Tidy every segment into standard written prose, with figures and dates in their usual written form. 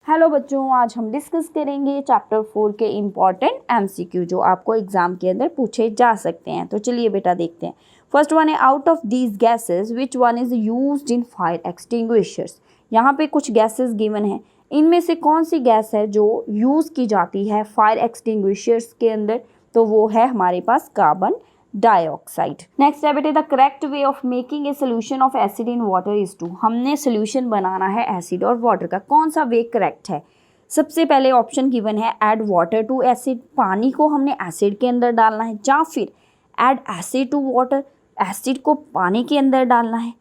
Hello बच्चों, आज हम डिस्कस करेंगे चैप्टर 4 के इम्पॉर्टेंट एमसीक्यू जो आपको एग्जाम के अंदर पूछे जा सकते हैं। तो चलिए बेटा देखते हैं। फर्स्ट वन है, out of these gases which one is used in fire extinguishers. यहाँ पे कुछ गैसेस गिवन है, इनमें से कौन सी गैस है जो यूज़ की जाती है फायर एक्सटिंग्विशर्स के अंदर? तो वो है हमारे पास कार्बन डाइऑक्साइड। नेक्स्ट है बेटे, the correct way of making a solution of acid in water is to. हमने सोल्यूशन बनाना है एसिड और वाटर का, कौन सा वे करेक्ट है? सबसे पहले ऑप्शन गिवन है ऐड वाटर टू एसिड, पानी को हमने एसिड के अंदर डालना है, या फिर add acid to water, acid को पानी के अंदर डालना है,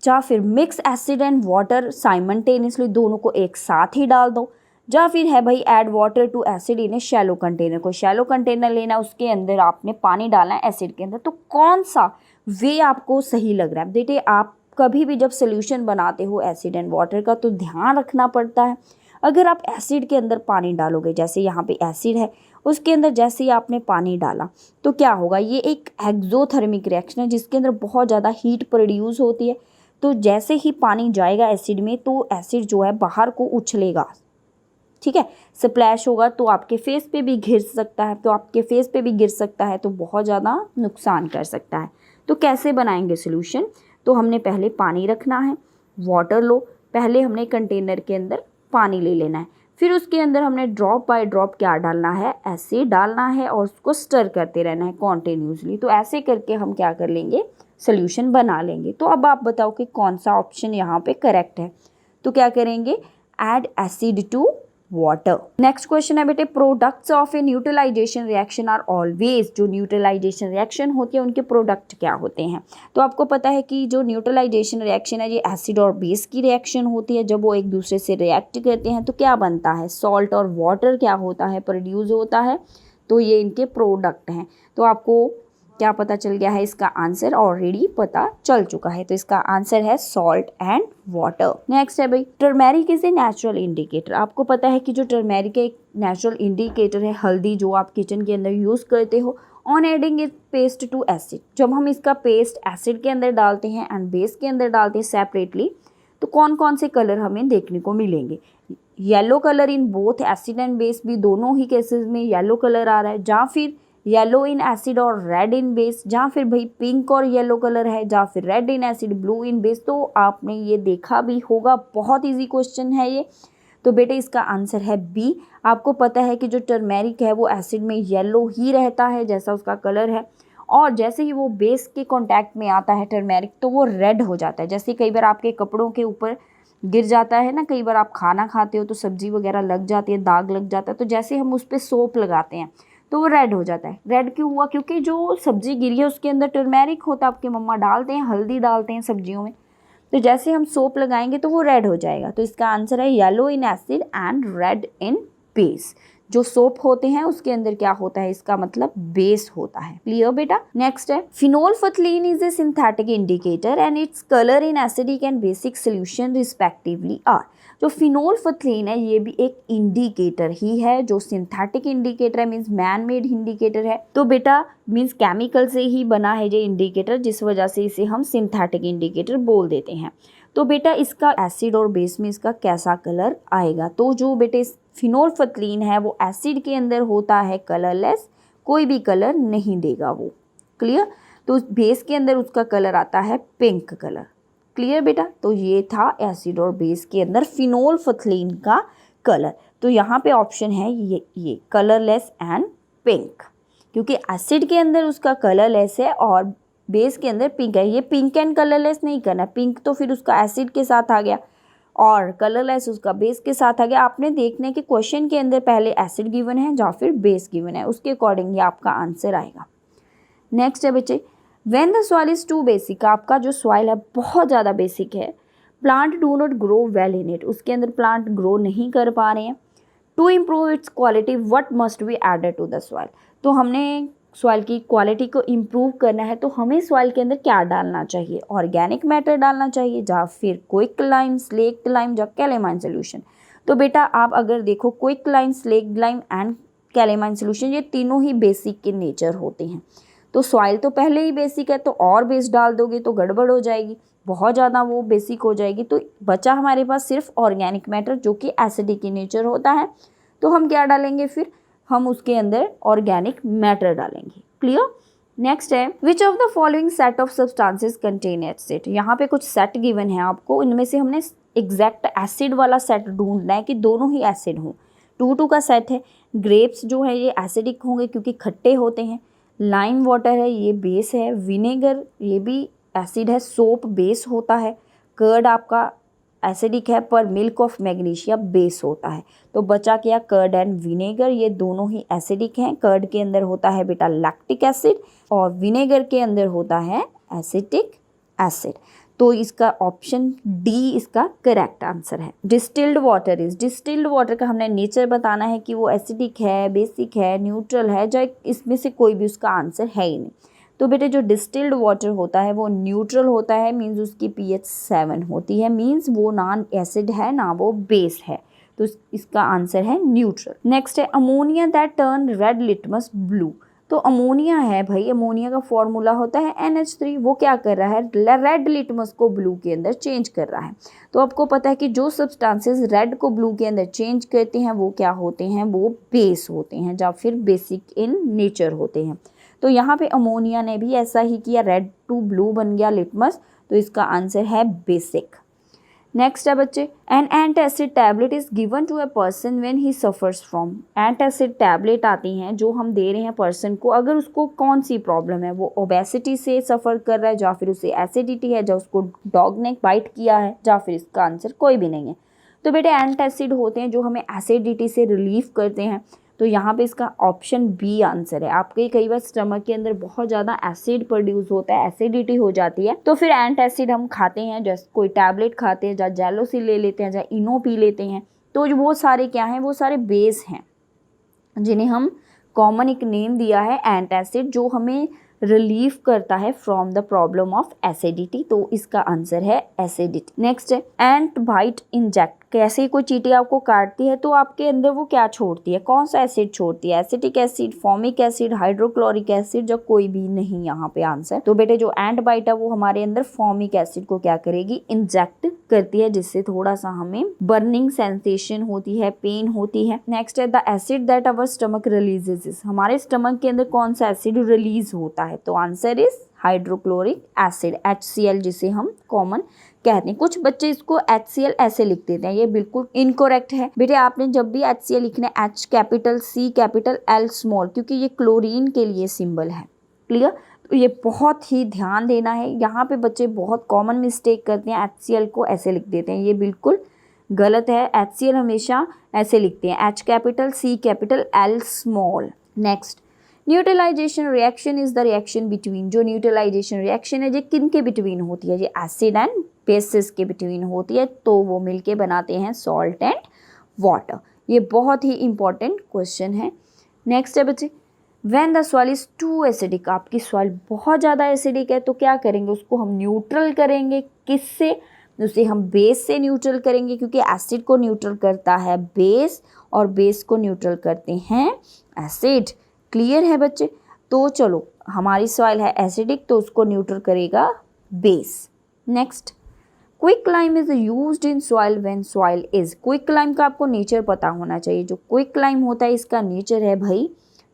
या फिर mix acid and water simultaneously, दोनों को एक साथ ही डाल दो, या फिर है भाई add water to acid in a shallow container. को शैलो कंटेनर लेना, उसके अंदर आपने पानी डालना है एसिड के अंदर। तो कौन सा वे आपको सही लग रहा है? बेटे आप कभी भी जब सोल्यूशन बनाते हो एसिड एंड वाटर का तो ध्यान रखना पड़ता है, अगर आप एसिड के अंदर पानी डालोगे, जैसे यहाँ पे एसिड है उसके अंदर जैसे ही आपने पानी डाला तो क्या होगा, ये एक एक्सोथर्मिक रिएक्शन है जिसके अंदर बहुत ज़्यादा हीट प्रोड्यूस होती है। तो जैसे ही पानी जाएगा एसिड में तो एसिड जो है बाहर को उछलेगा, ठीक है, स्प्लैश होगा, तो आपके फेस पे भी गिर सकता है, तो बहुत ज़्यादा नुकसान कर सकता है। तो कैसे बनाएंगे सोल्यूशन? तो हमने पहले पानी रखना है, वाटर लो, पहले हमने कंटेनर के अंदर पानी ले लेना है, फिर उसके अंदर हमने ड्रॉप बाय ड्रॉप क्या डालना है, एसिड डालना है और उसको स्टर करते रहना है कॉन्टिन्यूसली। तो ऐसे करके हम क्या कर लेंगे, सोल्यूशन बना लेंगे। तो अब आप बताओ कि कौन सा ऑप्शन यहाँ पे करेक्ट है? तो क्या करेंगे, add acid to water. Next question है बेटे, products of a neutralization reaction are always. जो न्यूट्रलाइजेशन रिएक्शन होती है उनके प्रोडक्ट क्या होते हैं? तो आपको पता है कि जो न्यूट्रलाइजेशन रिएक्शन है ये एसिड और बेस की रिएक्शन होती है। जब वो एक दूसरे से रिएक्ट करते हैं तो क्या बनता है, सॉल्ट और वाटर क्या होता है, प्रोड्यूस होता है। तो ये इनके प्रोडक्ट हैं। तो आपको क्या पता चल गया है? इसका आंसर ऑलरेडी पता चल चुका है। तो इसका आंसर है सॉल्ट एंड वाटर। नेक्स्ट है भाई, turmeric is a natural indicator. आपको पता है कि जो टर्मेरिक एक नेचुरल इंडिकेटर है, हल्दी जो आप किचन के अंदर यूज़ करते हो, on adding it paste to acid. जब हम इसका पेस्ट एसिड के अंदर डालते हैं एंड बेस के अंदर डालते हैं सेपरेटली, तो कौन कौन से कलर हमें देखने को मिलेंगे? Yellow colour in both acid and base, भी दोनों ही केसेस में येलो कलर आ रहा है, या फिर येलो इन एसिड और रेड इन बेस, या फिर भाई पिंक और येलो कलर है, या फिर red in acid blue in base. तो आपने ये देखा भी होगा, बहुत इजी क्वेश्चन है ये। तो बेटे इसका आंसर है बी। आपको पता है कि जो टर्मेरिक है वो एसिड में येलो ही रहता है जैसा उसका कलर है, और जैसे ही वो बेस के कांटेक्ट में आता है टर्मेरिक तो वो रेड हो जाता है। जैसे कई बार आपके कपड़ों के ऊपर गिर जाता है ना, कई बार आप खाना खाते हो तो सब्जी वगैरह लग जाती है, दाग लग जाता है, तो जैसे हम उस पर सोप लगाते हैं तो वो रेड हो जाता है। रेड क्यों हुआ? क्योंकि जो सब्जी गिरी है उसके अंदर टर्मेरिक होता है, आपकी मम्मा डालते हैं, हल्दी डालते हैं सब्जियों में, तो जैसे हम सोप लगाएंगे तो वो रेड हो जाएगा। तो इसका आंसर है yellow in acid and red in base. जो सोप होते हैं उसके अंदर क्या होता है, इसका मतलब बेस होता है। क्लियर बेटा? नेक्स्ट है, phenolphthalein is a synthetic indicator and its colour in acidic and basic solution respectively are. जो फिनोल्फथलीन है ये भी एक इंडिकेटर ही है, जो सिंथेटिक इंडिकेटर है, मीन्स मैन मेड इंडिकेटर है। तो बेटा मीन्स केमिकल से ही बना है ये इंडिकेटर, जिस वजह से इसे हम सिंथेटिक इंडिकेटर बोल देते हैं। तो बेटा इसका एसिड और बेस में इसका कैसा कलर आएगा? तो जो बेटे फिनोल्फथलीन है वो एसिड के अंदर होता है कलरलेस, कोई भी कलर नहीं देगा वो। क्लियर? तो बेस के अंदर उसका कलर आता है पिंक कलर। क्लियर बेटा? तो ये था एसिड और बेस के अंदर फिनोल्फथलीन का कलर। तो यहाँ पे ऑप्शन है ये कलरलेस एंड पिंक, क्योंकि एसिड के अंदर उसका कलरलेस है और बेस के अंदर पिंक है। ये पिंक एंड कलरलेस नहीं करना, पिंक तो फिर उसका एसिड के साथ आ गया और कलरलेस उसका बेस के साथ आ गया। आपने देखने के क्वेश्चन के अंदर पहले एसिड गिवन है या फिर बेस गिवन है, उसके अकॉर्डिंग ये आपका आंसर आएगा। नेक्स्ट है बच्चे, when the soil is too basic. आपका जो सॉइल है बहुत ज़्यादा बेसिक है, plant do not grow well in it, उसके अंदर प्लांट ग्रो नहीं कर पा रहे हैं। To improve its quality what must be added to the soil. तो हमने सॉइल की क्वालिटी को इम्प्रूव करना है तो हमें सॉइल के अंदर क्या डालना चाहिए? ऑर्गेनिक मैटर डालना चाहिए, या फिर क्विकलाइम, स्लेक्टलाइम या कैलेमाइन सोल्यूशन। तो बेटा आप अगर देखो क्विकलाइम, स्लेक्टलाइम एंड कैलेमाइन सोल्यूशन ये तीनों ही बेसिक के नेचर होते हैं। तो सॉइल तो पहले ही बेसिक है, तो और बेस डाल दोगे तो गड़बड़ हो जाएगी। बहुत ज़्यादा वो बेसिक हो जाएगी। तो बचा हमारे पास सिर्फ ऑर्गेनिक मैटर जो कि एसिडिक in नेचर होता है। तो हम क्या डालेंगे फिर, हम उसके अंदर ऑर्गेनिक मैटर डालेंगे। क्लियर। नेक्स्ट है विच of the following set of substances contain acid. यहाँ पे कुछ सेट गिवन है आपको, इनमें से हमने एग्जैक्ट एसिड वाला सेट ढूंढना है कि दोनों ही एसिड हों। 2 का सेट है। ग्रेप्स जो है ये एसिडिक होंगे क्योंकि खट्टे होते हैं। लाइम वाटर है ये बेस है। विनेगर ये भी एसिड है, सोप बेस होता है। कर्ड आपका एसिडिक है पर मिल्क ऑफ मैग्नीशिया बेस होता है। तो बचा क्या, कर्ड एंड विनेगर, ये दोनों ही एसिडिक हैं। कर्ड के अंदर होता है बेटा लैक्टिक एसिड और विनेगर के अंदर होता है एसिटिक एसिड। तो इसका ऑप्शन डी इसका करेक्ट आंसर है। Distilled water is, distilled water का हमने नेचर बताना है कि वो एसिडिक है, बेसिक है, न्यूट्रल है, जो इसमें से कोई भी उसका आंसर है ही नहीं। तो बेटे जो डिस्टिल्ड वाटर होता है वो न्यूट्रल होता है, मीन्स उसकी pH 7 होती है, मीन्स वो ना एसिड है ना वो बेस है। तो इसका आंसर है न्यूट्रल। नेक्स्ट है ammonia that turn red litmus blue. तो अमोनिया है भाई, अमोनिया का फॉर्मूला होता है NH3। वो क्या कर रहा है, रेड लिटमस को ब्लू के अंदर चेंज कर रहा है। तो आपको पता है कि जो सब्सटेंसेस रेड को ब्लू के अंदर चेंज करते हैं वो क्या होते हैं, वो बेस होते हैं या फिर बेसिक इन नेचर होते हैं। तो यहाँ पे अमोनिया ने भी ऐसा ही किया, रेड टू ब्लू बन गया लिटमस। तो इसका आंसर है बेसिक। नेक्स्ट है बच्चे, an antacid tablet is given to a person when he suffers from. Antacid tablet आती हैं जो हम दे रहे हैं पर्सन को अगर उसको कौन सी प्रॉब्लम है, वो ओबेसिटी से सफ़र कर रहा है या फिर उसे एसिडिटी है, या उसको डॉग ने बाइट किया है, या फिर इसका आंसर कोई भी नहीं है। तो बेटे एंटासिड होते हैं जो हमें एसिडिटी से रिलीफ करते हैं। तो यहाँ पे इसका ऑप्शन बी आंसर है। आपके कई बार स्टमक के अंदर बहुत ज़्यादा एसिड प्रोड्यूस होता है, एसिडिटी हो जाती है, तो फिर एंटासिड हम खाते हैं, जैसे कोई टैबलेट खाते हैं, या जेलोसिल ले लेते हैं, या इनो पी लेते हैं। तो वो सारे क्या हैं, वो सारे बेस हैं जिन्हें हम कॉमन एक नेम दिया है एंटासिड, जो हमें रिलीफ करता है from the problem of acidity. तो इसका आंसर है एसिडिटी। नेक्स्ट है एंट बाइट इंजेक्ट। कैसे ही कोई चींटी आपको काटती है तो आपके अंदर वो क्या छोड़ती है, कौन सा एसिड छोड़ती है, acetic acid, formic acid, hydrochloric acid, या कोई भी नहीं यहाँ पे आंसर। तो बेटे जो एंट बाइट है वो हमारे अंदर फॉर्मिक एसिड को क्या करेगी, इंजेक्ट करती है, जिससे थोड़ा सा हमें बर्निंग सेंसेशन होती है, पेन होती है। नेक्स्ट है the acid that our stomach releases. हमारे स्टमक के अंदर कौन सा एसिड रिलीज होता है, तो answer is hydrochloric acid, HCl, जिसे हम कॉमन कहते हैं। कुछ बच्चे इसको HCl ऐसे लिख देते हैं, ये बिल्कुल इनकरेक्ट है। बेटे आपने जब भी HCl लिखना है H capital, C capital, L small, क्योंकि ये क्लोरीन के लिए सिंबल है। क्लियर। तो ये बहुत ही ध्यान देना है। यहाँ पे बच्चे बहुत कॉमन मिस्टेक करते हैं, HCl को ऐसे लिख देते हैं, ये बिल्कुल गलत है। HCl हमेशा ऐसे लिखते हैं, H capital, C capital, L small. Next, neutralization reaction is the reaction between. जो न्यूट्रलाइजेशन रिएक्शन है ये किन के बिटवीन होती है, ये एसिड एंड बेसिस के बिटवीन होती है। तो वो मिलके बनाते हैं सॉल्ट एंड वाटर। ये बहुत ही इंपॉर्टेंट क्वेश्चन है। नेक्स्ट है बच्चे, when the soil is too acidic. आपकी सॉइल बहुत ज़्यादा एसिडिक है तो क्या करेंगे, उसको हम न्यूट्रल करेंगे। किससे, उसे हम बेस से न्यूट्रल करेंगे, क्योंकि एसिड को न्यूट्रल करता है बेस और बेस को न्यूट्रल करते हैं एसिड। क्लियर है बच्चे। तो चलो, हमारी सॉइल है एसिडिक तो उसको न्यूट्रल करेगा base. Next, quick lime is used in soil when soil is. Quick lime का आपको नेचर पता होना चाहिए। जो क्विक लाइम होता है इसका नेचर है भाई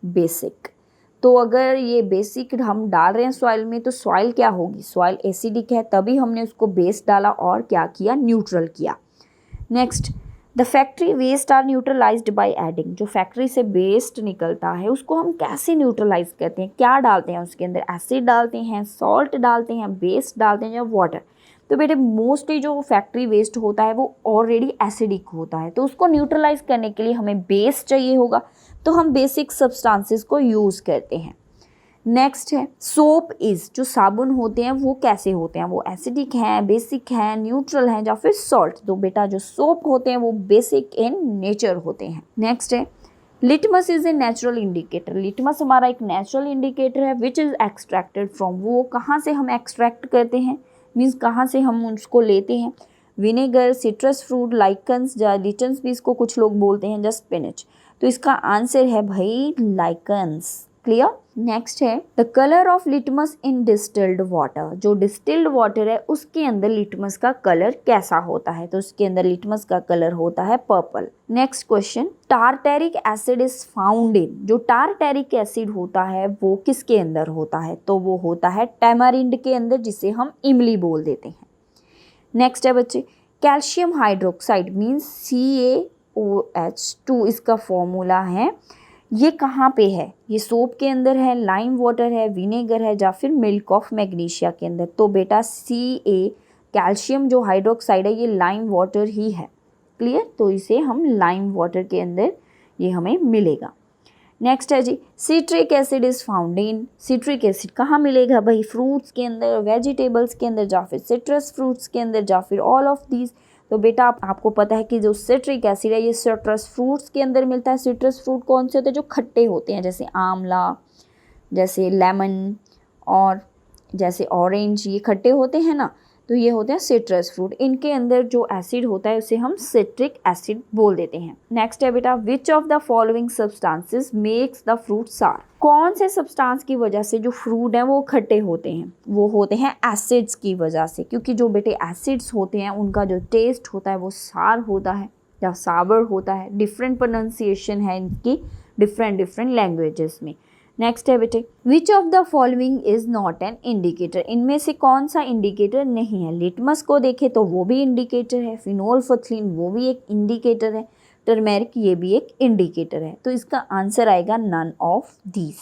बेसिक। तो अगर ये बेसिक हम डाल रहे हैं सॉइल में तो सॉइल क्या होगी, सॉइल एसिडिक है, तभी हमने उसको बेस डाला और क्या किया, न्यूट्रल किया। Next, the factory waste are neutralized by adding. जो फैक्ट्री से वेस्ट निकलता है उसको हम कैसे न्यूट्रलाइज करते हैं, क्या डालते हैं उसके अंदर, एसिड डालते हैं, सॉल्ट डालते हैं, बेस डालते हैं या वाटर। तो बेटे मोस्टली जो फैक्ट्री वेस्ट होता है वो ऑलरेडी एसिडिक होता है, तो उसको न्यूट्रलाइज करने के लिए हमें बेस चाहिए होगा, तो हम बेसिक सब्सटेंसेस को यूज़ करते हैं। नेक्स्ट है सोप इज। जो साबुन होते हैं वो कैसे होते हैं, वो एसिडिक हैं, बेसिक हैं, न्यूट्रल हैं या फिर सॉल्ट। तो बेटा जो सोप होते हैं वो बेसिक इन नेचर होते हैं। नेक्स्ट है litmus is a natural indicator. Litmus हमारा एक नेचुरल इंडिकेटर है विच इज एक्सट्रैक्टेड फ्रॉम। वो कहाँ से हम एक्सट्रैक्ट करते हैं, मीन्स कहाँ से हम उसको लेते हैं, विनेगर, सिट्रस फ्रूट, लाइकन्स, या लिटन्स भी इसको कुछ लोग बोलते हैं, या स्पिनच। तो इसका आंसर है भाई लाइकन्स। क्लियर। नेक्स्ट है the colour of litmus in distilled water. जो डिस्टिल्ड वाटर है उसके अंदर लिटमस का कलर कैसा होता है, तो उसके अंदर लिटमस का कलर होता है purple. Next question, tartaric acid is found in. जो टारटेरिक एसिड होता है वो किसके अंदर होता है, तो वो होता है टैमारिंड के अंदर, जिसे हम इमली बोल देते हैं। नेक्स्ट है बच्चे, कैल्शियम हाइड्रोक्साइड मीन्स CaOH2 इसका फॉर्मूला है। ये कहाँ पे है, ये सोप के अंदर है, लाइम वाटर है, विनेगर है, या फिर मिल्क ऑफ मैग्नीशिया के अंदर। तो बेटा कैल्शियम जो हाइड्रोक्साइड है ये लाइम वाटर ही है। क्लियर, तो इसे हम लाइम वाटर के अंदर ये हमें मिलेगा। नेक्स्ट है जी, citric acid is found in. Citric acid कहाँ मिलेगा भाई, फ्रूट्स के अंदर, वेजिटेबल्स के अंदर, या फिर सिट्रस फ्रूट्स के अंदर, या फिर ऑल ऑफ दीज। तो बेटा आपको पता है कि जो सिट्रिक एसिड है ये सिट्रस फ्रूट्स के अंदर मिलता है। सिट्रस फ्रूट कौन से होते हैं, जो खट्टे होते हैं, जैसे आंवला, जैसे लेमन और जैसे ऑरेंज, ये खट्टे होते हैं ना, तो ये होते हैं सिट्रस फ्रूट। इनके अंदर जो एसिड होता है उसे हम सिट्रिक एसिड बोल देते हैं। नेक्स्ट है बेटा, विच of the following substances makes the fruit सार। कौन से सब्सटेंस की वजह से जो फ्रूट है वो खट्टे होते हैं, वो होते हैं एसिड्स की वजह से। क्योंकि जो बेटे एसिड्स होते हैं उनका जो टेस्ट होता है वो सार होता है या सावर होता है। डिफरेंट प्रोनाउंसिएशन है इनकी डिफरेंट लैंग्वेजेस में। नेक्स्ट है बेटे, विच of the following is not an indicator. इनमें से कौन सा इंडिकेटर नहीं है। लिटमस को देखे तो वो भी इंडिकेटर है, फिनोल्फथलीन वो भी एक इंडिकेटर है, टर्मेरिक ये भी एक इंडिकेटर है। तो इसका आंसर आएगा नन ऑफ दीज।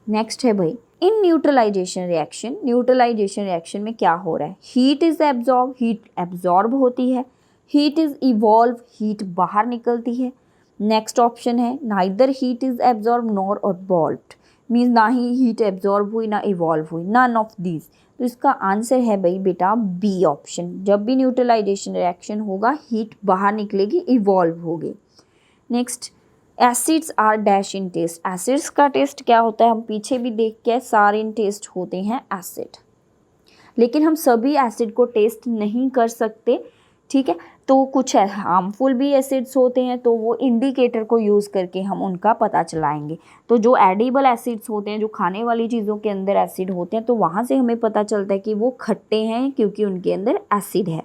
नेक्स्ट है भाई, इन न्यूट्रलाइजेशन रिएक्शन। न्यूट्रलाइजेशन रिएक्शन में क्या हो रहा है, heat is absorb, heat absorb होती है। हीट इज इवॉल्व, हीट बाहर निकलती है। नेक्स्ट ऑप्शन है neither heat is absorb nor evolved, means ना ही हीट एब्जॉर्ब हुई ना इवॉल्व हुई, नन ऑफ दीज। तो इसका आंसर है भाई बेटा बी ऑप्शन। जब भी न्यूट्रलाइजेशन रिएक्शन होगा हीट बाहर निकलेगी, इवॉल्व होगी। Next, acids are dash in taste. Acids का टेस्ट क्या होता है, हम पीछे भी देख के सारे इन टेस्ट होते हैं एसिड, लेकिन हम सभी एसिड को टेस्ट नहीं कर सकते, ठीक है। तो कुछ हार्मफुल भी एसिड्स होते हैं, तो वो इंडिकेटर को यूज़ करके हम उनका पता चलाएंगे। तो जो एडिबल एसिड्स होते हैं, जो खाने वाली चीज़ों के अंदर एसिड होते हैं, तो वहाँ से हमें पता चलता है कि वो खट्टे हैं क्योंकि उनके अंदर एसिड है।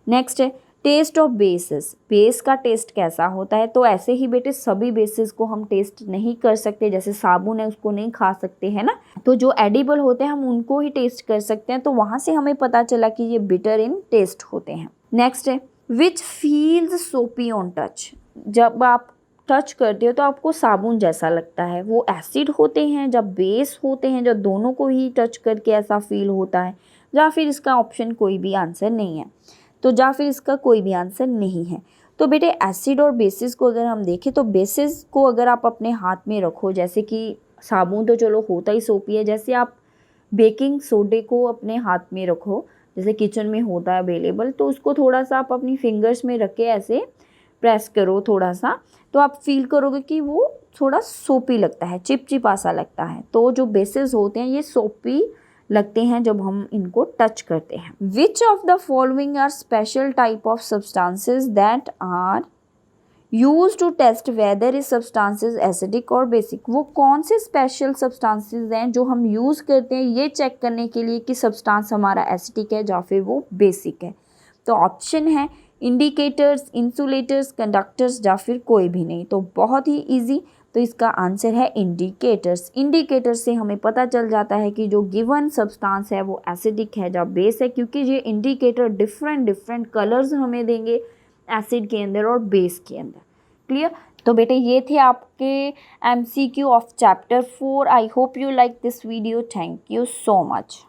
नेक्स्ट है टेस्ट ऑफ बेसिस। बेस का टेस्ट कैसा होता है, तो ऐसे ही बेटे सभी बेसिस को हम टेस्ट नहीं कर सकते, जैसे साबुन है उसको नहीं खा सकते है ना। तो जो एडिबल होते हैं हम उनको ही टेस्ट कर सकते हैं, तो वहाँ से हमें पता चला कि ये बिटर इन टेस्ट होते हैं। नेक्स्ट है विच फील्स सोपी ऑन टच। जब आप टच करते हो तो आपको साबुन जैसा लगता है, वो एसिड होते हैं जब बेस होते हैं, जब दोनों को ही टच करके ऐसा फील होता है, या फिर इसका ऑप्शन कोई भी आंसर नहीं है। तो या फिर इसका कोई भी आंसर नहीं है। तो बेटे एसिड और बेसिस को अगर हम देखें तो बेसिस को अगर आप अपने हाथ में रखो, जैसे कि साबुन तो चलो होता ही सोपी है, जैसे आप बेकिंग सोडे को अपने हाथ में रखो, जैसे किचन में होता है अवेलेबल, तो उसको थोड़ा सा आप अपनी फिंगर्स में रख के ऐसे प्रेस करो थोड़ा सा, तो आप फील करोगे कि वो थोड़ा सोपी लगता है, चिपचिपा सा लगता है। तो जो बेसिस होते हैं ये सोपी लगते हैं जब हम इनको टच करते हैं। Which of the following are special type of substances that are use to test whether is substances acidic और बेसिक। वो कौन से स्पेशल सब्सटेंसेस हैं जो हम यूज़ करते हैं ये चेक करने के लिए कि सब्सटेंस हमारा एसिडिक है या फिर वो बेसिक है। तो ऑप्शन है इंडिकेटर्स, इंसुलेटर्स, कंडक्टर्स, या फिर कोई भी नहीं। तो बहुत ही ईजी, तो इसका आंसर है इंडिकेटर्स। इंडिकेटर्स से हमें पता चल जाता है कि जो गिवन सब्सटेंस है वो एसिडिक है या बेस है, क्योंकि ये इंडिकेटर डिफरेंट कलर्स हमें देंगे एसिड के अंदर और बेस के अंदर। क्लियर। तो बेटे ये थे आपके MCQ of chapter 4। I hope you like this video. Thank you so much.